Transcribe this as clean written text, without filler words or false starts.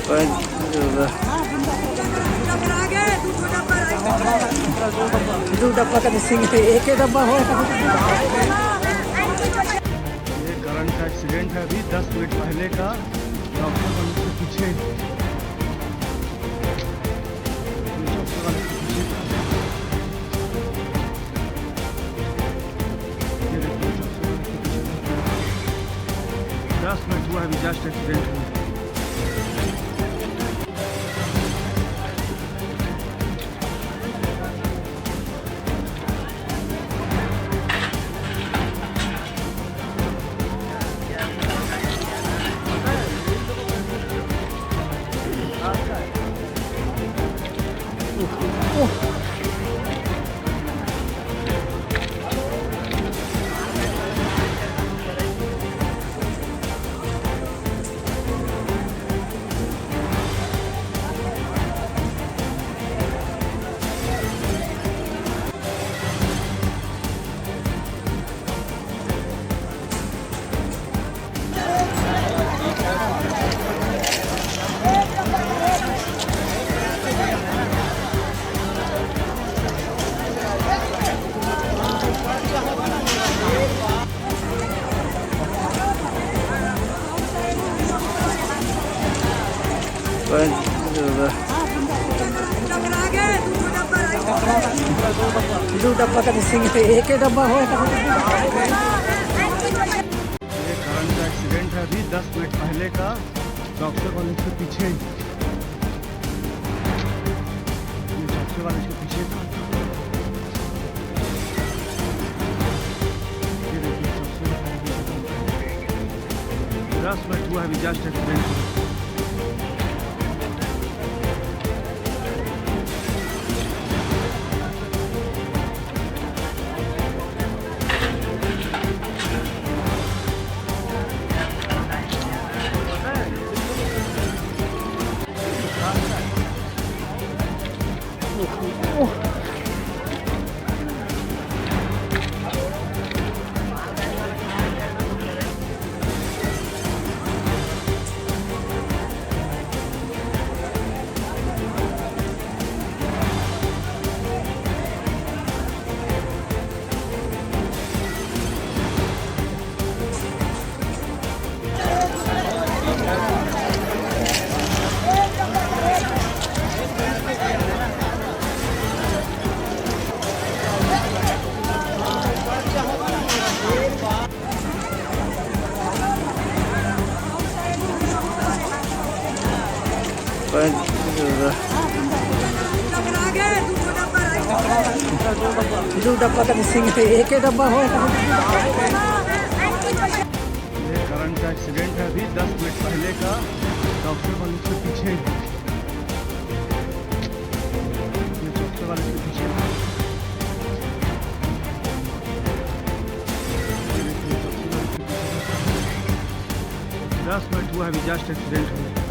दो डब्बा का मिसिंग है, एक ही डब्बा हो। ये करंट का एक्सीडेंट है अभी 10 मिनट पहले का। डॉक्टर वाले के पीछे डॉक्टर वाले के पीछे ये देखिए, डॉक्टर वाले के पीछे 10 मिनट हुआ अभी जस्ट एक्सीडेंट हुआ। दो डब्बा का मिसिंग है, एक ही डब्बा हो। ये करंट का एक्सीडेंट है अभी 10 मिनट पहले का। डॉक्टर वाले के पीछे ये डॉक्टर वाले के पीछे था। ये देखिए, डॉक्टर वाले के पीछे 10 मिनट हुआ अभी जस्ट एक्सीडेंट हुआ। दो डब्बा का मिसिंग है, एक ही डब्बा हो। ये करंट का एक्सीडेंट है अभी 10 मिनट पहले का। डॉक्टर वाले के पीछे ये डॉक्टर वाले के पीछे ये देखिए, डॉक्टर वाले के पीछे 10 मिनट हुआ अभी जस्ट एक्सीडेंट हुआ।